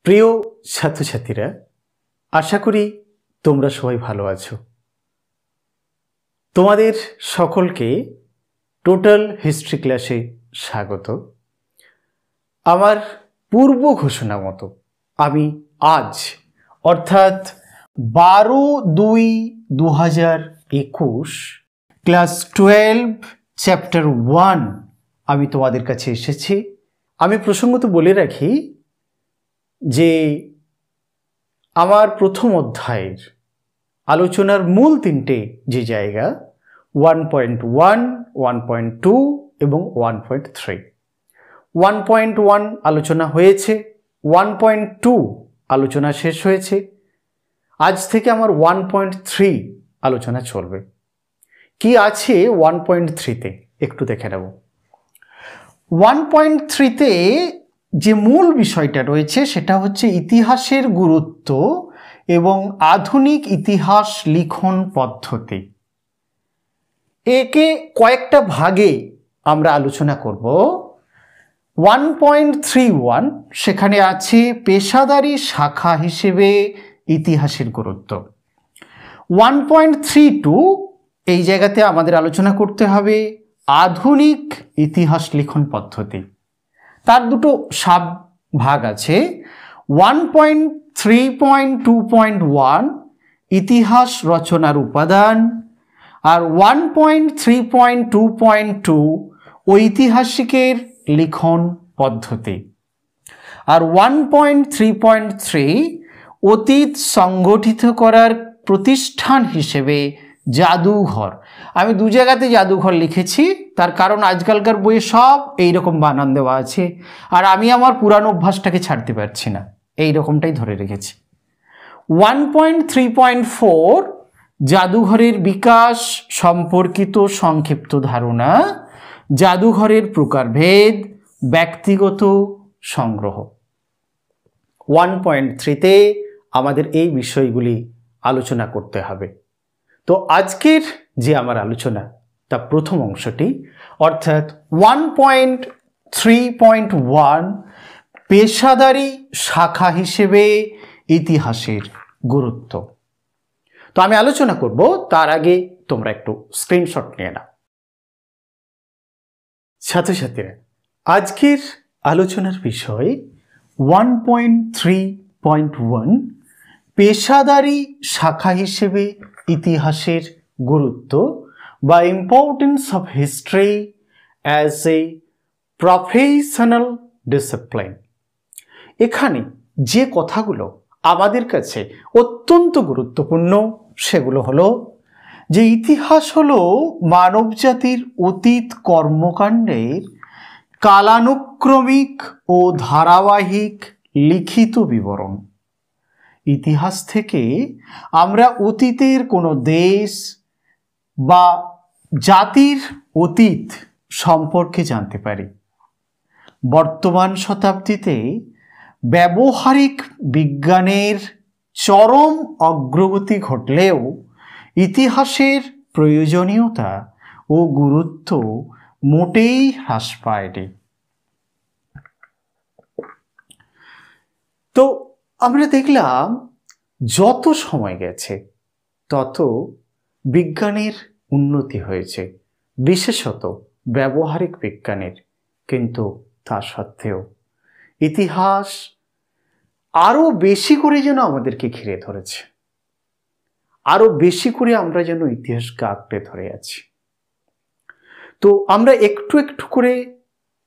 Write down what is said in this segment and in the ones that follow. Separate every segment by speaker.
Speaker 1: প্রিয় ছাত্রছাত্রীরা, আশা করি তোমরা সবাই ভালো আছো। তোমাদের সকলকে টোটাল হিস্ট্রি ক্লাসে স্বাগত। আমার পূর্ব ঘোষণা মতো আমি আজ অর্থাৎ 12/2/2021 ক্লাস 12 চ্যাপ্টার 1 আমি তোমাদের কাছে এসেছি। আমি প্রসঙ্গত বলে রাখি যে আমার প্রথম অধ্যায়ের আলোচনার মূল তিনটে যে জায়গা 1.1, 1.2 এবং 1.3। 1.1 আলোচনা হয়েছে, 1.2 আলোচনা শেষ হয়েছে। আজ থেকে আমার 1.3 আলোচনা চলবে। কি আছে 1.3-তে একটু দেখে নেব। 1.3-তে যে মূল বিষয়টা রয়েছে সেটা হচ্ছে ইতিহাসের গুরুত্ব এবং আধুনিক ইতিহাস লিখন পদ্ধতি। একে কয়েকটা ভাগে আমরা আলোচনা করব। 1.31 সেখানে আছে পেশাদারি শাখা হিসেবে ইতিহাসের গুরুত্ব। 1.32 এই জায়গাতে আমাদের আলোচনা করতে হবে আধুনিক ইতিহাস লিখন পদ্ধতি। তার দুটো সাব ভাগ আছে। 1.3.2.1 ইতিহাস রচনার উপাদান, আর 1.3.2.2 ঐতিহাসিকের লিখন পদ্ধতি, আর 1.3.3 অতীত সংগঠিত করার প্রতিষ্ঠান হিসেবে জাদুঘর। আমি দু জায়গাতে জাদুঘর লিখেছি, তার কারণ আজকালকার বইয়ে সব এইরকম বানান দেওয়া আছে, আর আমি আমার পুরানো অভ্যাসটাকে ছাড়তে পারছি না, এই রকমটাই ধরে রেখেছি। 1.3.4 জাদুঘরের বিকাশ সম্পর্কিত সংক্ষিপ্ত ধারণা, জাদুঘরের প্রকারভেদ, ব্যক্তিগত সংগ্রহ। 1.3-তে আমাদের এই বিষয়গুলি আলোচনা করতে হবে। তো আজকের যে আমার আলোচনা তা প্রথম অংশটি, অর্থাৎ 1.3.1 পেশাদারি শাখা হিসেবে ইতিহাসের গুরুত্ব। তো আমি আলোচনা করব, তার আগে তোমরা একটু স্ক্রিনশট নিয়ে নাও। ছাত্রছাত্রীরা, আজকের আলোচনার বিষয় 1.3.1 পেশাদারি শাখা হিসেবে ইতিহাসের গুরুত্ব বা importance of history as a professional discipline. এখানে যে কথাগুলো আমাদের কাছে অত্যন্ত গুরুত্বপূর্ণ সেগুলো হলো যে ইতিহাস হলো মানবজাতির অতীত কর্মকাণ্ডের কালানুক্রমিক ও ধারাবাহিক লিখিত বিবরণ। ইতিহাস থেকে আমরা অতীতের কোনো দেশ বা জাতির অতীত সম্পর্কে জানতে পারি। বর্তমান শতাব্দীতে ব্যবহারিক বিজ্ঞানের চরম অগ্রগতি ঘটলেও ইতিহাসের প্রয়োজনীয়তা ও গুরুত্ব মোটেই হ্রাস পায়নি। তো আমরা দেখলাম যত সময় গেছে তত বিজ্ঞানের উন্নতি হয়েছে, বিশেষত ব্যবহারিক বিজ্ঞানের, কিন্তু তা সত্ত্বেও ইতিহাস আরো বেশি করে যেন আমাদেরকে ঘিরে ধরেছে, আরো বেশি করে আমরা যেন ইতিহাসকে আঁকড়ে ধরে আছি। তো আমরা একটু একটু করে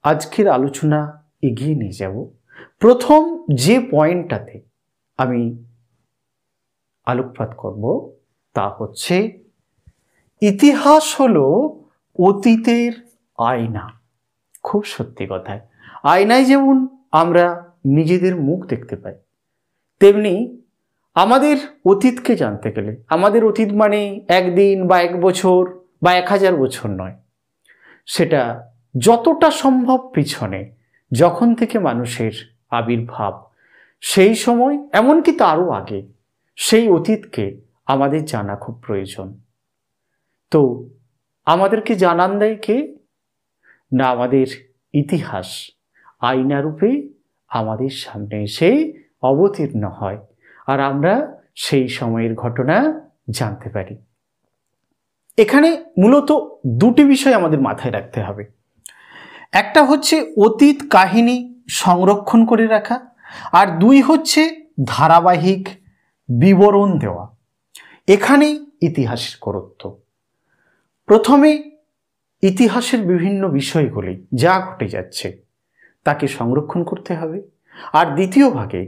Speaker 1: আজকের আলোচনা এগিয়ে নিয়ে যাব। প্রথম যে পয়েন্টটাতে আমি আলোকপাত করব তা হচ্ছে ইতিহাস হলো অতীতের আয়না। খুব সত্যি কথা, আয়নায় যেমন আমরা নিজেদের মুখ দেখতে পাই, তেমনি আমাদের অতীতকে জানতে গেলে, আমাদের অতীত মানে একদিন বা 1 বছর বা 1000 বছর নয়, সেটা যতটা সম্ভব পিছনে, যখন থেকে মানুষের আবির্ভাব, সেই সময় এমনকি তারও আগে, সেই অতীতকে আমাদের জানা খুব প্রয়োজন। তো আমাদেরকে জানান দেয় কে? না, আমাদের ইতিহাস আয়নারূপে আমাদের সামনে এসে অবতীর্ণ হয় আর আমরা সেই সময়ের ঘটনা জানতে পারি। এখানে মূলত দুটি বিষয় আমাদের মাথায় রাখতে হবে। একটা হচ্ছে অতীত কাহিনী সংরক্ষণ করে রাখা, আর দুই হচ্ছে ধারাবাহিক বিবরণ দেওয়া। এখানেই ইতিহাসের গুরুত্ব। প্রথমে ইতিহাসের বিভিন্ন বিষয়গুলি যা ঘটে যাচ্ছে তাকে সংরক্ষণ করতে হবে, আর দ্বিতীয় ভাগে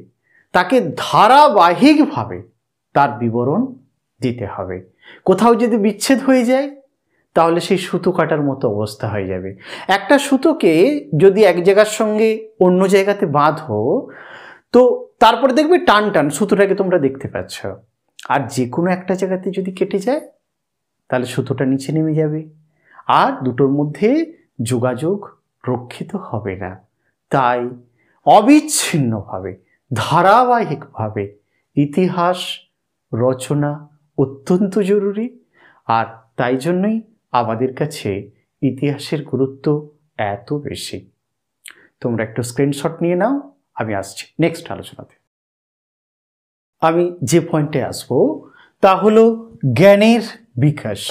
Speaker 1: তাকে ধারাবাহিকভাবে তার বিবরণ দিতে হবে। কোথাও যদি বিচ্ছেদ হয়ে যায় তাহলে সেই সুতো কাটার মতো অবস্থা হয়ে যাবে। একটা সুতোকে যদি এক জায়গার সঙ্গে অন্য জায়গাতে বাঁধো তো তারপরে দেখবে টান টান সুতোটাকে তোমরা দেখতে পাচ্ছ, আর যে কোনো একটা জায়গাতে যদি কেটে যায় তাহলে সুতোটা নিচে নেমে যাবে আর দুটোর মধ্যে যোগাযোগ রক্ষিত হবে না। তাই অবিচ্ছিন্নভাবে ধারাবাহিকভাবে ইতিহাস রচনা অত্যন্ত জরুরি, আর তাই জন্যই আমাদের কাছে ইতিহাসের গুরুত্ব এত বেশি। তোমরা একটু স্ক্রিনশট নিয়ে নাও, আমি আসছি নেক্সট আলোচনাতে। আমি যে পয়েন্টে আসব তা হলো জ্ঞানের বিকাশ।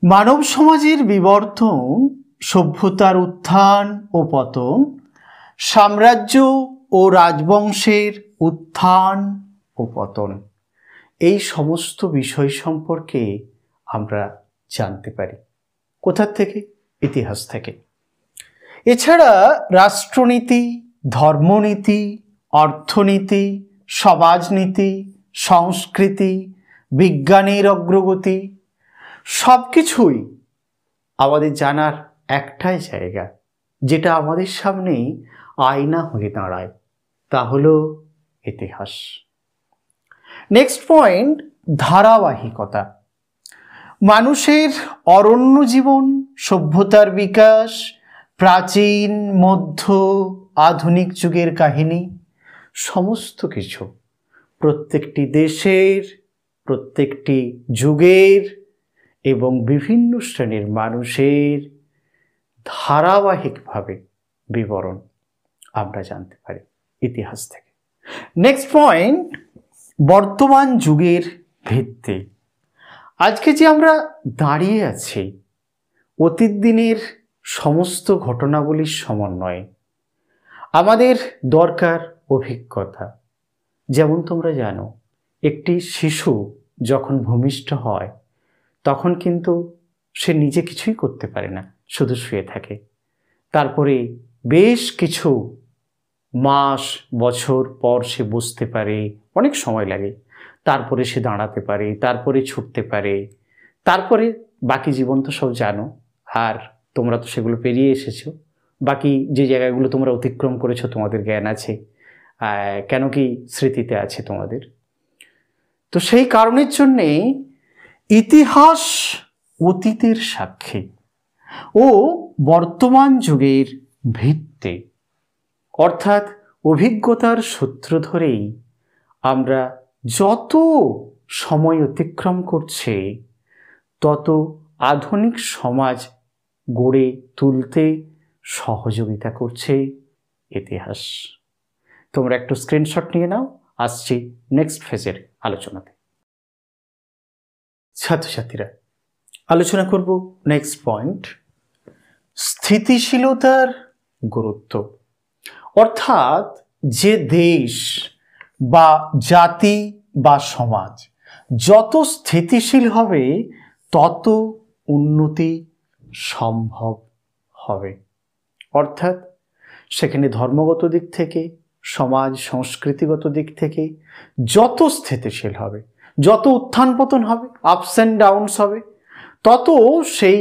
Speaker 1: মানব সমাজের বিবর্তন, সভ্যতার উত্থান ও পতন, সাম্রাজ্য ও রাজবংশের উত্থান ও পতন, এই সমস্ত বিষয় সম্পর্কে আমরা জানতে পারি। কোথার থেকে? ইতিহাস থেকে। এছাড়া রাষ্ট্রনীতি, ধর্মনীতি, অর্থনীতি, সমাজনীতি, সংস্কৃতি, বিজ্ঞানের অগ্রগতি সব কিছুই আমাদের জানার একটাই জায়গা, যেটা আমাদের সামনেই আয়না হয়ে দাঁড়ায়, তা হলো ইতিহাস। নেক্সট পয়েন্ট, ধারাবাহিকতা। মানুষের অরণ্য জীবন, সভ্যতার বিকাশ, প্রাচীন মধ্য আধুনিক যুগের কাহিনী, সমস্ত কিছু প্রত্যেকটি দেশের, প্রত্যেকটি যুগের এবং বিভিন্ন শ্রেণীর মানুষের ধারাবাহিকভাবে বিবরণ আমরা জানতে পারি ইতিহাস থেকে। নেক্সট পয়েন্ট, বর্তমান যুগের ভিত্তি। আজকে যে আমরা দাঁড়িয়ে আছি অতীত দিনের সমস্ত ঘটনাবলীর সমন্বয়ে। আমাদের দরকার অভিজ্ঞতা। যেমন তোমরা জানো, একটি শিশু যখন ভূমিষ্ঠ হয় তখন কিন্তু সে নিজে কিছুই করতে পারে না, শুধু শুয়ে থাকে। তারপরে বেশ কিছু মাস বছর পর সে বুঝতে পারে, অনেক সময় লাগে, তারপরে সে দাঁড়াতে পারে, তারপরে ছুটতে পারে, তারপরে বাকি জীবন তো সব জানো, আর তোমরা তো সেগুলো পেরিয়ে এসেছো। বাকি যে জায়গাগুলো তোমরা অতিক্রম করেছো তোমাদের জ্ঞান আছে, কেন কি স্মৃতিতে আছে তোমাদের। তো সেই কারণের জন্যে ইতিহাস অতীতের সাক্ষী ও বর্তমান যুগের ভিত্তি, অর্থাৎ অভিজ্ঞতার সূত্র ধরেই আমরা যত সময় অতিক্রম করছে তত আধুনিক সমাজ গড়ে তুলতে সহযোগিতা করছে ইতিহাস। তোমরা একটু স্ক্রিনশট নিয়ে নাও, আসছি নেক্সট ফেজের আলোচনাতে। ছাত্রছাত্রীরা, আলোচনা করব নেক্সট পয়েন্ট, স্থিতিশীলতার গুরুত্ব। অর্থাৎ যে দেশ বা জাতি বা সমাজ যত স্থিতিশীল হবে তত উন্নতি সম্ভব হবে। অর্থাৎ সেখানে ধর্মগত দিক থেকে, সমাজ সংস্কৃতিগত দিক থেকে যত স্থিতিশীল হবে, যত উত্থান পতন হবে, আপস অ্যান্ড ডাউনস হবে, তত সেই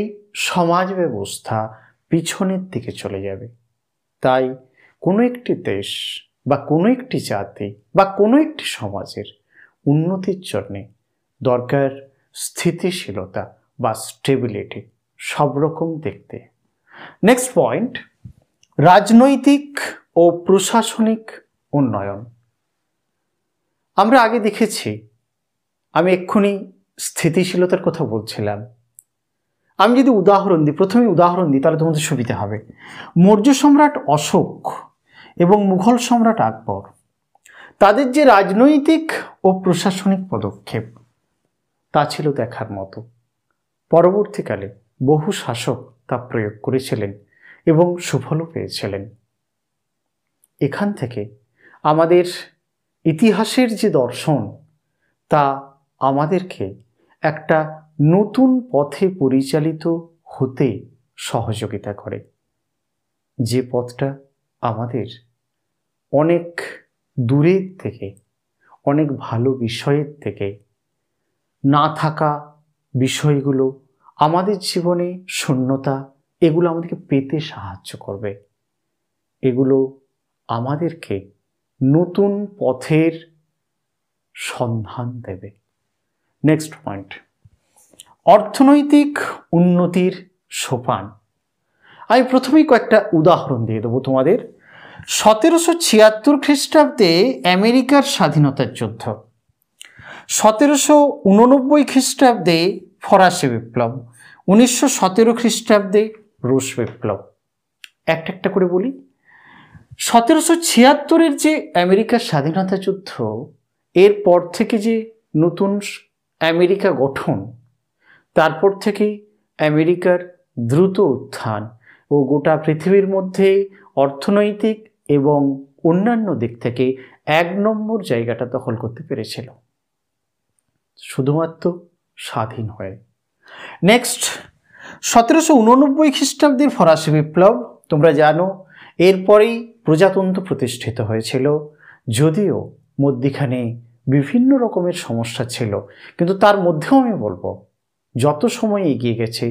Speaker 1: সমাজ ব্যবস্থা পিছনের দিকে চলে যাবে। তাই কোনো একটি দেশ বা কোনো একটি জাতি বা কোনো একটি সমাজের উন্নতির জন্যে দরকার স্থিতিশীলতা বা স্টেবিলিটি, সব রকম দেখতে। নেক্সট পয়েন্ট, রাজনৈতিক ও প্রশাসনিক উন্নয়ন। আমরা আগে দেখেছি, আমি এক্ষুনি স্থিতিশীলতার কথা বলছিলাম। আমি যদি উদাহরণ দিই, প্রথমে উদাহরণ দিই তাহলে তোমাদের সুবিধা হবে। মৌর্য সম্রাট অশোক এবং মুঘল সম্রাট আকবর, তাদের যে রাজনৈতিক ও প্রশাসনিক পদক্ষেপ তা ছিল দেখার মতো। পরবর্তীকালে বহু শাসক তা প্রয়োগ করেছিলেন এবং সুফলও পেয়েছিলেন। এখান থেকে আমাদের ইতিহাসের যে দর্শন তা আমাদেরকে একটা নতুন পথে পরিচালিত হতে সহযোগিতা করে, যে পথটা আমাদের অনেক দূরের থেকে, অনেক ভালো বিষয়ের থেকে, না থাকা বিষয়গুলো, আমাদের জীবনে শূন্যতা, এগুলো আমাদেরকে পেতে সাহায্য করবে। এগুলো আমাদেরকে নতুন পথের সন্ধান দেবে। নেক্সট পয়েন্ট, অর্থনৈতিক উন্নতির সোপান। আমি প্রথমেই কয়েকটা উদাহরণ দিয়ে দেবো তোমাদের। 1776 খ্রিস্টাব্দে আমেরিকার স্বাধীনতার যুদ্ধ, 1789 খ্রিস্টাব্দে ফরাসি বিপ্লব, 1917 খ্রিস্টাব্দে রুশ বিপ্লব। একটা একটা করে বলি। 1776-এর যে আমেরিকার স্বাধীনতা যুদ্ধ, এরপর থেকে যে নতুন আমেরিকা গঠন, তারপর থেকেই আমেরিকার দ্রুত উত্থান ও গোটা পৃথিবীর মধ্যে অর্থনৈতিক এবং অন্যান্য দিক থেকে 1 নম্বর জায়গাটা দখল করতে পেরেছিল, শুধুমাত্র স্বাধীন হয়ে। নেক্সট, 1789 খ্রিস্টাব্দের ফরাসি বিপ্লব, তোমরা জানো এরপরেই প্রজাতন্ত্র প্রতিষ্ঠিত হয়েছিল, যদিও মধ্যিখানে বিভিন্ন রকমের সমস্যা ছিল, কিন্তু তার মধ্যেও আমি বলবো যত সময় এগিয়ে গেছে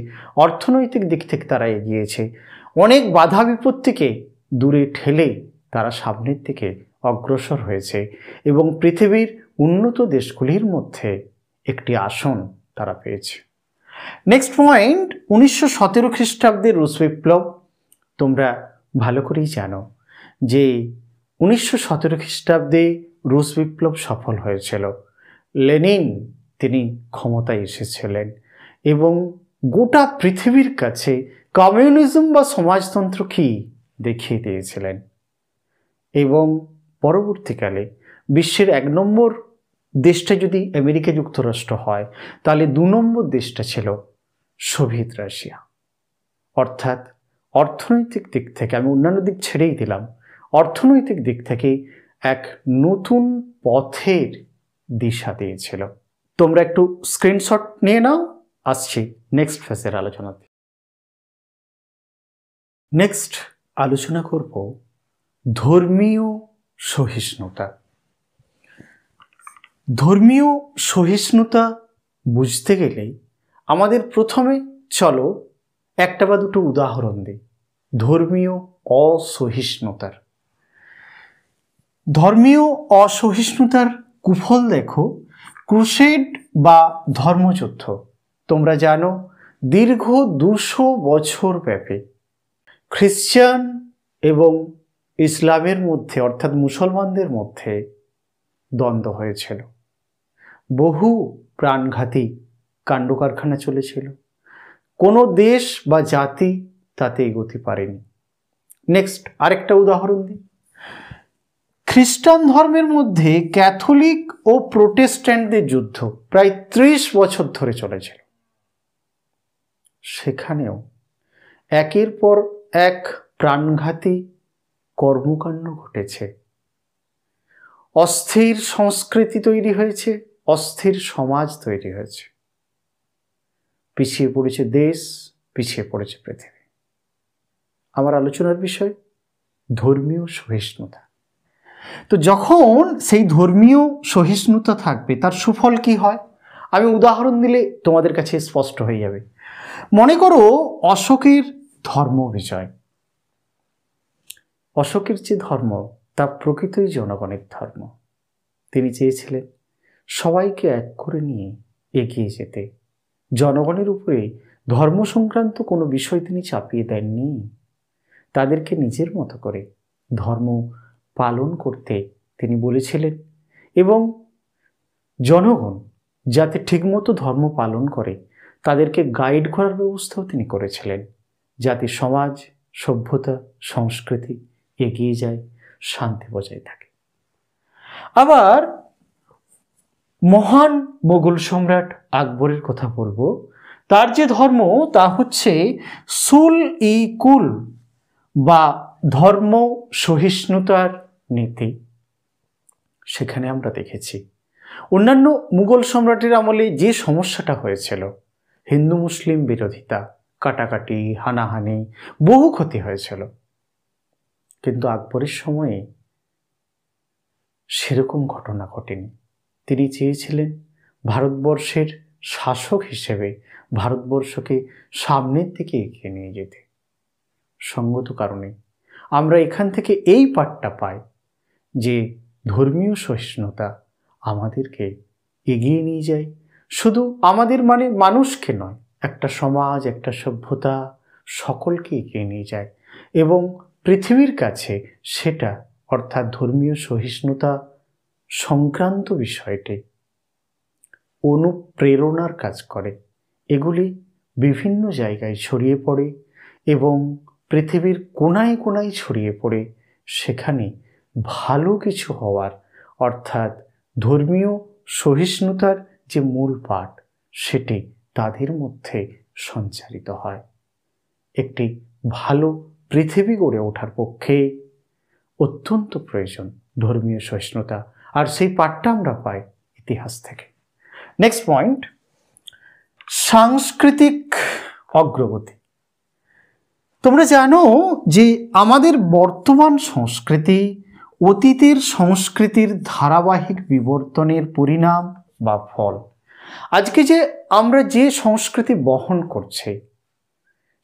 Speaker 1: অর্থনৈতিক দিক থেকে তারা এগিয়েছে, অনেক বাধা বিপত্তিকে দূরে ঠেলে তারা সামনের দিকে অগ্রসর হয়েছে এবং পৃথিবীর উন্নত দেশগুলির মধ্যে একটি আসন তারা পেয়েছে। নেক্সট পয়েন্ট, 1917 খ্রিস্টাব্দের রুশ বিপ্লব। তোমরা ভালো করেই জানো যে 1917 খ্রিস্টাব্দে রুশ বিপ্লব সফল হয়েছিল। লেনিন তিনি ক্ষমতায় এসেছিলেন এবং গোটা পৃথিবীর কাছে কমিউনিজম বা সমাজতন্ত্র কি দেখিয়ে দিয়েছিলেন। এবং পরবর্তীকালে বিশ্বের 1 নম্বর দেশটা যদি আমেরিকা যুক্তরাষ্ট্র হয়, তাহলে 2 নম্বর দেশটা ছিল সোভিয়েত রাশিয়া। অর্থাৎ অর্থনৈতিক দিক থেকে, আমি অন্যান্য দিক ছেড়েই দিলাম, অর্থনৈতিক দিক থেকে এক নতুন পথের দিশা দিয়েছিল। তোমরা একটু স্ক্রিনশট নিয়ে নাও, আসছি নেক্সট ফেজের আলোচনাতে। নেক্সট আলোচনা করব ধর্মীয় সহিষ্ণুতা। ধর্মীয় সহিষ্ণুতা বুঝতে গেলে আমাদের প্রথমে চলো একটা বা দুটো উদাহরণ দিই ধর্মীয় অসহিষ্ণুতার। ধর্মীয় অসহিষ্ণুতার কুফল দেখো, ক্রুসেড বা ধর্মযুদ্ধ। তোমরা জানো দীর্ঘ 200 বছর ব্যাপী খ্রিস্টান এবং ইসলামের মধ্যে, অর্থাৎ মুসলমানদের মধ্যে দ্বন্দ্ব হয়েছিল। বহু প্রাণঘাতী কাণ্ডকারখানা চলেছিল, কোনো দেশ বা জাতি তাতে এগোতে পারেনি। নেক্সট আরেকটা উদাহরণ দিই, খ্রিস্টান ধর্মের মধ্যে ক্যাথলিক ও প্রোটেস্ট্যান্টদের যুদ্ধ প্রায় 30 বছর ধরে চলেছিল। সেখানেও একের পর এক প্রাণঘাতী কর্মকাণ্ড ঘটেছে, অস্থির সংস্কৃতি তৈরি হয়েছে, অস্থির সমাজ তৈরি হয়েছে, পিছিয়ে পড়েছে দেশ, পিছিয়ে পড়েছে পৃথিবী। আমার আলোচনার বিষয় ধর্মীয় সহিষ্ণুতা। তো যখন সেই ধর্মীয় সহিষ্ণুতা থাকবে তার সুফল কি হয়, আমি উদাহরণ দিলে তোমাদের কাছে স্পষ্ট হয়ে যাবে। মনে করো অশোকের ধর্ম বিজয়। অশোকের যে ধর্ম তা প্রকৃতই জনগণের ধর্ম। তিনি চেয়েছিলেন সবাইকে এক করে নিয়ে এগিয়ে যেতে। জনগণের উপরে ধর্ম সংক্রান্ত কোনো বিষয় তিনি চাপিয়ে দেননি, তাদেরকে নিজের মতো করে ধর্ম পালন করতে তিনি বলেছিলেন এবং জনগণ যাতে ঠিকমতো ধর্ম পালন করে তাদেরকে গাইড করার ব্যবস্থাও তিনি করেছিলেন, যাতে সমাজ, সভ্যতা, সংস্কৃতি এগিয়ে যায়, শান্তি বজায় থাকে। আবার মহান মোগল সম্রাট আকবরের কথা বলবো। তার যে ধর্ম তা হচ্ছে সুল-ই-কুল বা ধর্ম সহিষ্ণুতার নীতি। সেখানে আমরা দেখেছি অন্যান্য মুঘল সম্রাটের আমলে যে সমস্যাটা হয়েছিল, হিন্দু মুসলিম বিরোধিতা, কাটাকাটি, হানাহানি, বহু ক্ষতি হয়েছিল, কিন্তু আকবরের সময়ে সেরকম ঘটনা ঘটেনি। তিনি চেয়েছিলেন ভারতবর্ষের শাসক হিসেবে ভারতবর্ষকে সামনের দিকে এগিয়ে নিয়ে যেতে। সঙ্গত কারণে আমরা এখান থেকে এই পাঠটা পাই যে ধর্মীয় সহিষ্ণুতা আমাদেরকে এগিয়ে নিয়ে যায়। শুধু আমাদের মানে মানুষকে নয়, একটা সমাজ, একটা সভ্যতা, সকলকে এগিয়ে নিয়ে যায় এবং পৃথিবীর কাছে সেটা অর্থাৎ ধর্মীয় সহিষ্ণুতা সংক্রান্ত বিষয়টি অনুপ্রেরণার কাজ করে। এগুলি বিভিন্ন জায়গায় ছড়িয়ে পড়ে এবং পৃথিবীর কোনায় কোনায় ছড়িয়ে পড়ে সেখানে ভালো কিছু হওয়ার অর্থাৎ ধর্মীয় সহিষ্ণুতার যে মূল পাঠ সেটি তাদের মধ্যে সঞ্চারিত হয়। একটি ভালো পৃথিবী গড়ে ওঠার পক্ষে অত্যন্ত প্রয়োজন ধর্মীয় সহিষ্ণুতা, আর সেই পাঠটা আমরা পাই ইতিহাস থেকে। নেক্সট পয়েন্ট, সাংস্কৃতিক অগ্রগতি। তোমরা জানো যে আমাদের বর্তমান সংস্কৃতি অতীতের সংস্কৃতির ধারাবাহিক বিবর্তনের পরিণাম বা ফল। আজকে যে আমরা যে সংস্কৃতি বহন করছি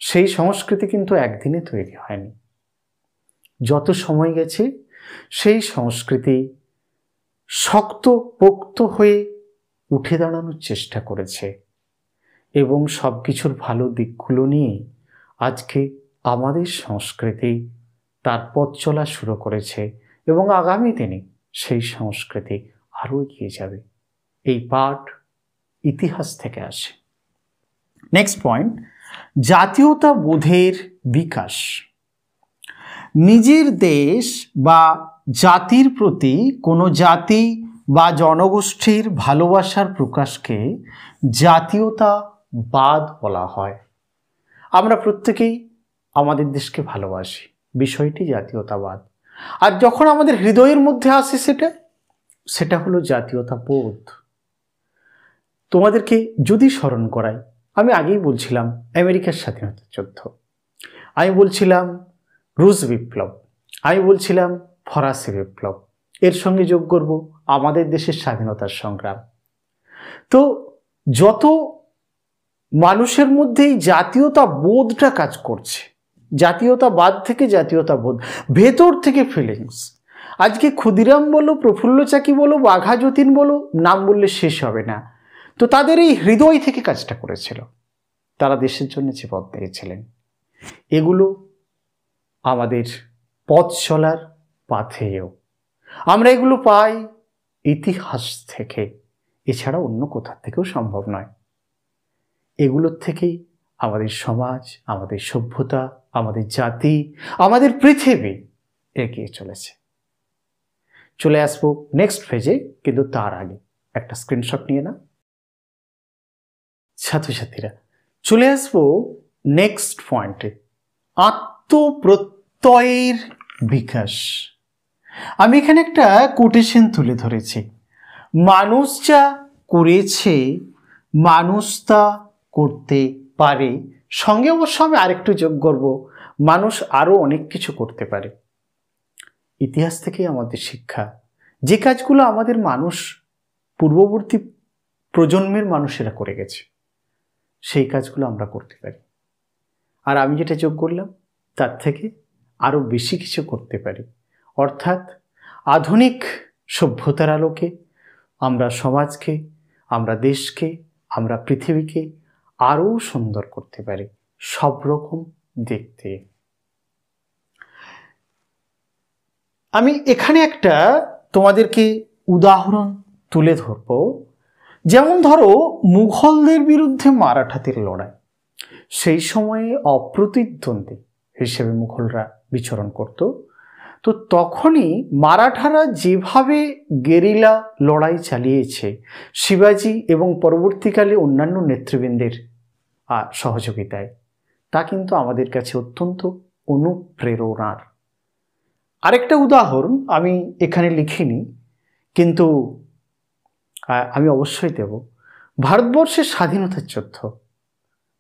Speaker 1: সেই সংস্কৃতি কিন্তু একদিনে তৈরি হয়নি। যত সময় গেছে সেই সংস্কৃতি শক্ত পোক্ত হয়ে উঠে দাঁড়ানোর চেষ্টা করেছে এবং সব কিছুর ভালো দিকগুলো নিয়ে আজকে আমাদের সংস্কৃতি তার পথ চলা শুরু করেছে এবং আগামী দিনে সেই সংস্কৃতি আরও এগিয়ে যাবে। এই পাঠ ইতিহাস থেকে আসে। নেক্সট পয়েন্ট, জাতীয়তা বোধের বিকাশ। নিজের দেশ বা জাতির প্রতি কোনো জাতি বা জনগোষ্ঠীর ভালোবাসার প্রকাশকে জাতীয়তাবাদ বলা হয়। আমরা প্রত্যেকেই আমাদের দেশকে ভালোবাসি, বিষয়টি জাতীয়তাবাদ। আর যখন আমাদের হৃদয়ের মধ্যে আসে সেটা হলো জাতীয়তাবোধ। তোমাদেরকে যদি স্মরণ করাই, আমি আগেই বলছিলাম আমেরিকার স্বাধীনতা যুদ্ধ, আমি বলছিলাম রুশ বিপ্লব, আমি বলছিলাম ফরাসি বিপ্লব, এর সঙ্গে যোগ করব আমাদের দেশের স্বাধীনতার সংগ্রাম। তো যত মানুষের মধ্যে এই জাতীয়তা বোধটা কাজ করছে, জাতীয়তাবাদ থেকে জাতীয়তাবোধ, ভেতর থেকে ফিলিংস। আজকে ক্ষুদিরাম বলো, প্রফুল্ল চাকি বলো, বাঘা যতীন বলো, নাম বললে শেষ হবে না। তো তাদের এই হৃদয় থেকে কাজটা করেছিল, তারা দেশের জন্য জীবন দিয়েছিলেন। এগুলো আমাদের পথ চলার পাথেয়। আমরা এগুলো পাই ইতিহাস থেকে, এছাড়া অন্য কোথা থেকেও সম্ভব নয়। এগুলোর থেকেই আমাদের সমাজ, আমাদের সভ্যতা, আমাদের জাতি, আমাদের পৃথিবী এগিয়ে চলেছে। চলে আসবো নেক্সট পেজে, কিন্তু তার আগে একটা স্ক্রিনশট নিয়ে না ছাত্রছাত্রীরা। চলে আসবো নেক্সট পয়েন্টে, আত্মপ্রত্যয়ের বিকাশ। আমি এখানে একটা কোটেশন তুলে ধরেছি, মানুষ যা করেছে মানুষ তা করতে পারে, সঙ্গে অবশ্য আমি আরেকটু যোগ করব, মানুষ আরও অনেক কিছু করতে পারে। ইতিহাস থেকেই আমাদের শিক্ষা, যে কাজগুলো আমাদের মানুষ পূর্ববর্তী প্রজন্মের মানুষেরা করে গেছে সেই কাজগুলো আমরা করতে পারি। আর আমি যেটা যোগ করলাম তার থেকে আরও বেশি কিছু করতে পারি। অর্থাৎ আধুনিক সভ্যতার আলোকে আমরা সমাজকে, আমরা দেশকে, আমরা পৃথিবীকে আরও সুন্দর করতে পারি সব রকম দেখতে। আমি এখানে একটা তোমাদেরকে উদাহরণ তুলে ধরব। যেমন ধরো মুঘলদের বিরুদ্ধে মারাঠাদের লড়াই, সেই সময়ে অপ্রতিদ্বন্দ্বী হিসেবে মুঘলরা বিচরণ করত। তো তখনই মারাঠারা যেভাবে গেরিলা লড়াই চালিয়েছে শিবাজি এবং পরবর্তীকালে অন্যান্য নেতৃবৃন্দের সহযোগিতায়, তা কিন্তু আমাদের কাছে অত্যন্ত অনুপ্রেরণার। আরেকটা উদাহরণ আমি এখানে লিখিনি, কিন্তু আমি অবশ্যই দেব। ভারতবর্ষের স্বাধীনতার যুদ্ধ,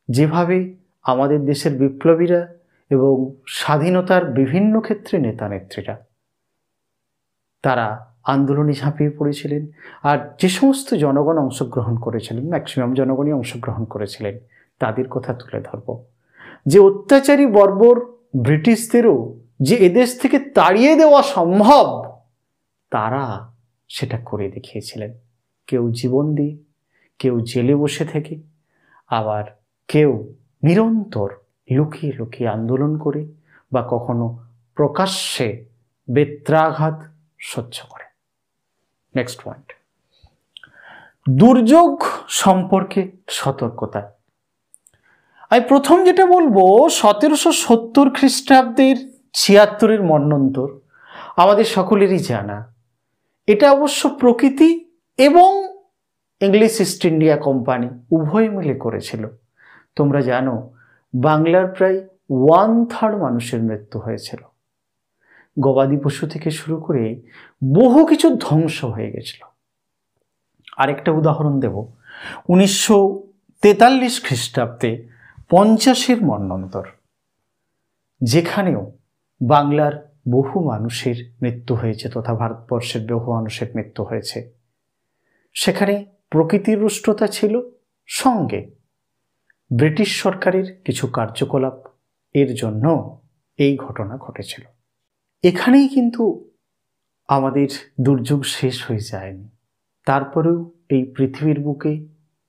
Speaker 1: যেভাবে আমাদের দেশের বিপ্লবীরা এবং স্বাধীনতার বিভিন্ন ক্ষেত্রে নেতা নেত্রীরা তারা আন্দোলনে ঝাঁপিয়ে পড়েছিলেন, আর যে সমস্ত জনগণ অংশগ্রহণ করেছিলেন, ম্যাক্সিমাম জনগণই অংশগ্রহণ করেছিলেন, তাদের কথা তুলে ধরব। যে অত্যাচারী বর্বর ব্রিটিশদেরও যে এদেশ থেকে তাড়িয়ে দেওয়া সম্ভব, তারা সেটা করে দেখিয়েছিলেন। কেউ জীবন দিয়ে, কেউ জেলে বসে থেকে, আবার কেউ নিরন্তর লুকিয়ে লুকিয়ে আন্দোলন করে, বা কখনো প্রকাশ্যে বেত্রাঘাত সহ্য করে। নেক্সট পয়েন্ট, দুর্যোগ সম্পর্কে সতর্কতা। আমি প্রথম যেটা বলবো, 1770 খ্রিস্টাব্দের 76-এর মন্বন্তর আমাদের সকলেরই জানা। এটা অবশ্য প্রকৃতি এবং ইংলিশ ইস্ট ইন্ডিয়া কোম্পানি উভয় মিলে করেছিল। তোমরা জানো, বাংলার প্রায় 1/3 মানুষের মৃত্যু হয়েছিল। গবাদি পশু থেকে শুরু করে বহু কিছু ধ্বংস হয়ে গেছিল। আরেকটা উদাহরণ দেব, 1943 খ্রিস্টাব্দে 50-এর মন্বন্তর, যেখানেও বাংলার বহু মানুষের মৃত্যু হয়েছে তথা ভারতবর্ষের বহু মানুষের মৃত্যু হয়েছে। সেখানে প্রকৃতির রুষ্টতা ছিল, সঙ্গে ব্রিটিশ সরকারের কিছু কার্যকলাপ, এর জন্য এই ঘটনা ঘটেছিল। এখানেই কিন্তু আমাদের দুর্যোগ শেষ হয়ে যায়নি। তারপরেও এই পৃথিবীর বুকে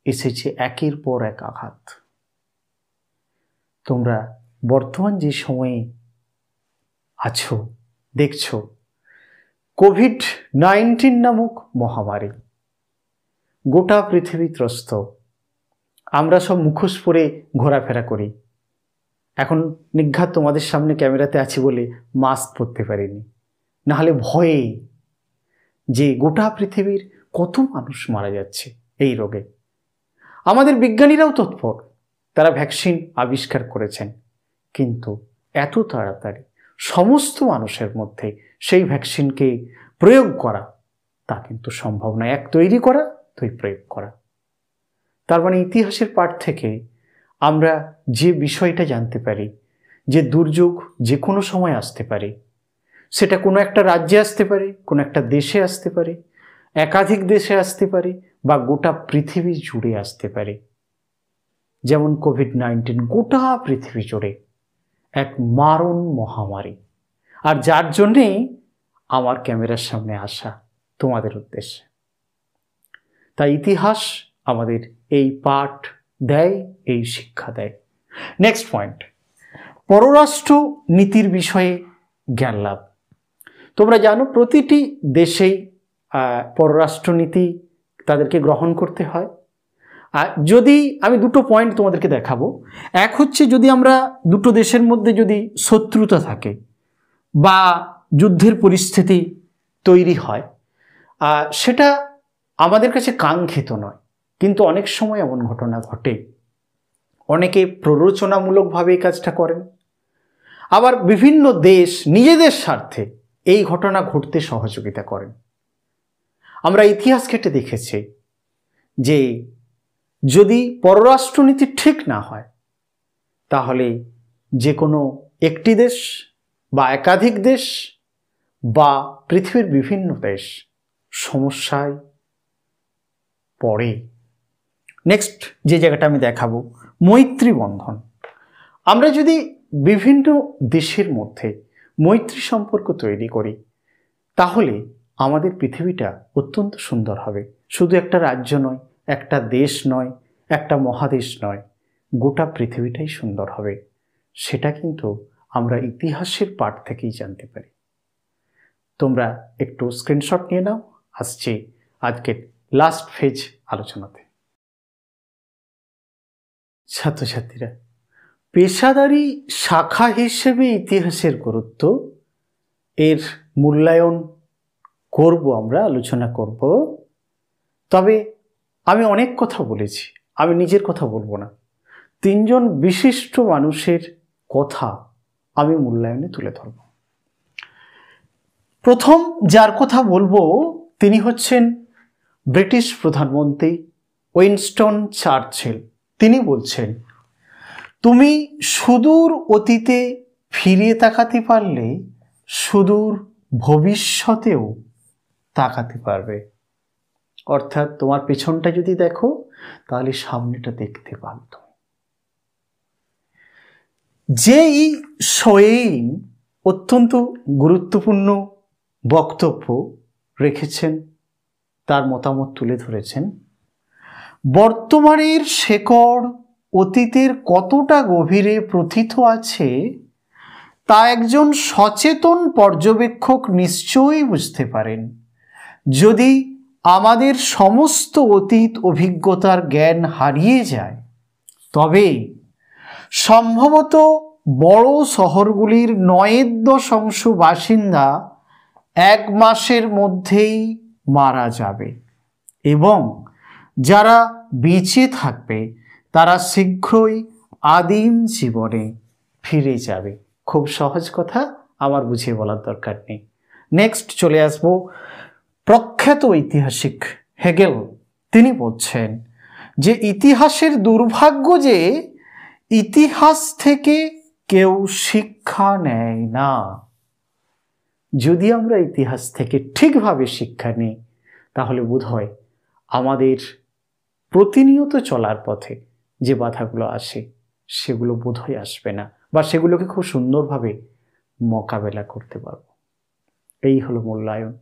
Speaker 1: এসেছে একের পর এক আঘাত। তোমরা বর্তমান যে সময়ে আছো, দেখছো কোভিড-19 নামক মহামারী, গোটা পৃথিবী ত্রস্ত। আমরা সব মুখোশ পরে ঘোরাফেরা করি। এখন নিঘাত তোমাদের সামনে ক্যামেরাতে আছি বলে মাস্ক পরতে পারিনি, নাহলে ভয়ে যে গোটা পৃথিবীর কত মানুষ মারা যাচ্ছে এই রোগে। আমাদের বিজ্ঞানীরাও তৎপর, তারা ভ্যাকসিন আবিষ্কার করেছেন, কিন্তু এত তাড়াতাড়ি সমস্ত মানুষের মধ্যে সেই ভ্যাকসিনকে প্রয়োগ করা তা কিন্তু সম্ভব নয়। এক তৈরি করা, দুই প্রয়োগ করা। তার মানে ইতিহাসের পাঠ থেকে আমরা যে বিষয়টা জানতে পারি, যে দুর্যোগ যে কোনো সময় আসতে পারে। সেটা কোনো একটা রাজ্যে আসতে পারে, কোনো একটা দেশে আসতে পারে, একাধিক দেশে আসতে পারে, বা গোটা পৃথিবী জুড়ে আসতে পারে। যেমন কোভিড-19 গোটা পৃথিবী জুড়ে এক মারণ মহামারী, আর যার জন্যেই আমার ক্যামেরার সামনে আসা তোমাদের উদ্দেশ্যে। তাই ইতিহাস আমাদের এই পাঠ দেয়, এই শিক্ষা দেয়। নেক্সট পয়েন্ট, পররাষ্ট্র নীতির বিষয়ে জ্ঞান লাভ। তোমরা জানো প্রতিটি দেশেই পররাষ্ট্রনীতি তাদেরকে গ্রহণ করতে হয়। আর যদি আমি দুটো পয়েন্ট তোমাদেরকে দেখাবো, এক হচ্ছে যদি আমরা দুটো দেশের মধ্যে যদি শত্রুতা থাকে বা যুদ্ধের পরিস্থিতি তৈরি হয়, সেটা আমাদের কাছে কাঙ্ক্ষিত নয়, কিন্তু অনেক সময় এমন ঘটনা ঘটে। অনেকে প্ররোচনামূলকভাবে এই কাজটা করেন, আবার বিভিন্ন দেশ নিজেদের স্বার্থে এই ঘটনা ঘটতে সহযোগিতা করেন। আমরা ইতিহাস ঘেঁটে দেখেছি যে যদি পররাষ্ট্রনীতি ঠিক না হয়, তাহলে যে কোনো একটি দেশ বা একাধিক দেশ বা পৃথিবীর বিভিন্ন দেশ সমস্যায় পড়ে। নেক্সট যে জায়গাটা আমি দেখাবো, মৈত্রী বন্ধন। আমরা যদি বিভিন্ন দেশের মধ্যে মৈত্রী সম্পর্ক তৈরি করি, তাহলে আমাদের পৃথিবীটা অত্যন্ত সুন্দর হবে। শুধু একটা রাজ্য নয়, একটা দেশ নয়, একটা মহাদেশ নয়, গোটা পৃথিবীটাই সুন্দর হবে। সেটা কিন্তু আমরা ইতিহাসের পাঠ থেকেই জানতে পারি। তোমরা একটু স্ক্রিনশট নিয়ে নাও, আসছে আজকের লাস্ট ফেজ আলোচনাতে। ছাত্রছাত্রীরা, পেশাদারি শাখা হিসেবে ইতিহাসের গুরুত্ব এর মূল্যায়ন করব, আমরা আলোচনা করব। তবে আমি অনেক কথা বলেছি, আমি নিজের কথা বলবো না। 3 জন বিশিষ্ট মানুষের কথা আমি মূল্যায়নে তুলে ধরব। প্রথম যার কথা বলবো তিনি হচ্ছেন ব্রিটিশ প্রধানমন্ত্রী উইনস্টন চার্চিল। তিনি বলছেন, তুমি সুদূর অতীতে ফিরিয়ে তাকাতে পারলে সুদূর ভবিষ্যতেও তাকাতে পারবে। অর্থাৎ তোমার পেছনটা যদি দেখো তাহলে সামনেটা দেখতে পারতো। যেই সোয়েইন অত্যন্ত গুরুত্বপূর্ণ বক্তব্য রেখেছেন, তার মতামত তুলে ধরেছেন। বর্তমানের শেকড় অতীতের কতটা গভীরে প্রথিত আছে তা একজন সচেতন পর্যবেক্ষক নিশ্চয়ই বুঝতে পারেন। যদি আমাদের সমস্ত অতীত অভিজ্ঞতার জ্ঞান হারিয়ে যায়, তবে সম্ভবত বড় শহরগুলির 9.10 বাসিন্দা 1 মাসের মধ্যেই মারা যাবে এবং যারা বেঁচে থাকবে তারা শীঘ্রই আদিম জীবনে ফিরে যাবে। খুব সহজ কথা, আমার বুঝিয়ে বলার দরকার নেই। নেক্সট চলে আসবো প্রখ্যাত ঐতিহাসিক হেগেল। তিনি বলছেন যে ইতিহাসের দুর্ভাগ্য যে ইতিহাস থেকে কেউ শিক্ষা নেয় না। যদি আমরা ইতিহাস থেকে ঠিকভাবে শিক্ষা নিই তাহলে বোধহয় আমাদের প্রতিনিয়ত চলার পথে যে বাধাগুলো আসে সেগুলো বোধহয় আসবে না, বা সেগুলোকে খুব সুন্দরভাবে মোকাবেলা করতে পারব। এই হলো মূল্যায়ন।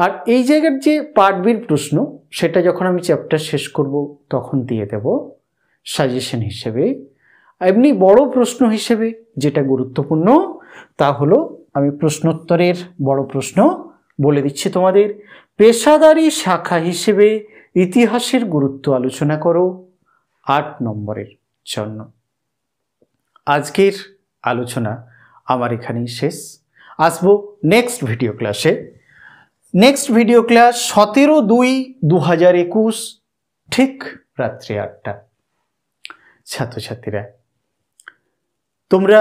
Speaker 1: আর এই জায়গার যে পার্ট বির প্রশ্ন, সেটা যখন আমি চ্যাপ্টার শেষ করব তখন দিয়ে দেব সাজেশন হিসেবে। এমনি বড় প্রশ্ন হিসেবে যেটা গুরুত্বপূর্ণ তা হলো, আমি প্রশ্নোত্তরের বড় প্রশ্ন বলে দিচ্ছি তোমাদের। পেশাদারি শাখা হিসেবে ইতিহাসের গুরুত্ব আলোচনা করো 8 নম্বরের জন্য। আজকের আলোচনা আমার এখানেই শেষ। আসবো নেক্সট ভিডিও ক্লাসে। নেক্সট ভিডিও ক্লাস 17/2/2021 ঠিক রাত্রি 8টা। ছাত্রছাত্রীরা, তোমরা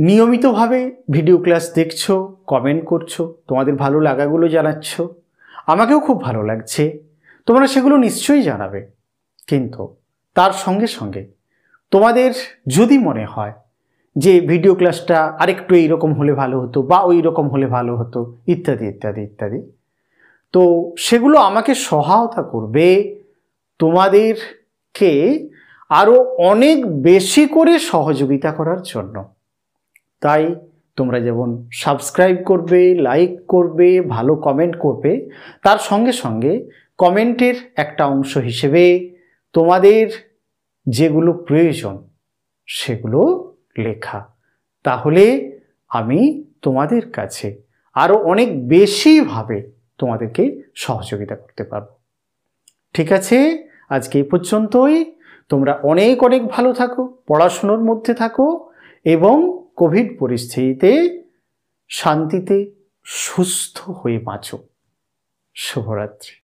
Speaker 1: নিয়মিতভাবে ভিডিও ক্লাস দেখছো, কমেন্ট করছো, তোমাদের ভালো লাগাগুলো জানাচ্ছ, আমাকেও খুব ভালো লাগছে। তোমরা সেগুলো নিশ্চয়ই জানাবে, কিন্তু তার সঙ্গে সঙ্গে তোমাদের যদি মনে হয় যে ভিডিও ক্লাসটা আরেকটু এইরকম হলে ভালো হতো বা ওই রকম হলে ভালো হতো ইত্যাদি ইত্যাদি ইত্যাদি, তো সেগুলো আমাকে সহায়তা করবে তোমাদেরকে আরও অনেক বেশি করে সহযোগিতা করার জন্য। তাই তোমরা যেমন সাবস্ক্রাইব করবে, লাইক করবে, ভালো কমেন্ট করবে, তার সঙ্গে সঙ্গে কমেন্টের একটা অংশ হিসেবে তোমাদের যেগুলো প্রয়োজন সেগুলো লেখা। তাহলে আমি তোমাদের কাছে আরও অনেক বেশিভাবে তোমাদেরকে সহযোগিতা করতে পারবো। ঠিক আছে, আজকে এই পর্যন্তই। তোমরা অনেক অনেক ভালো থাকো, পড়াশুনোর মধ্যে থাকো এবং কোভিড পরিস্থিতিতে শান্তিতে সুস্থ হয়ে বাঁচো। শুভরাত্রি।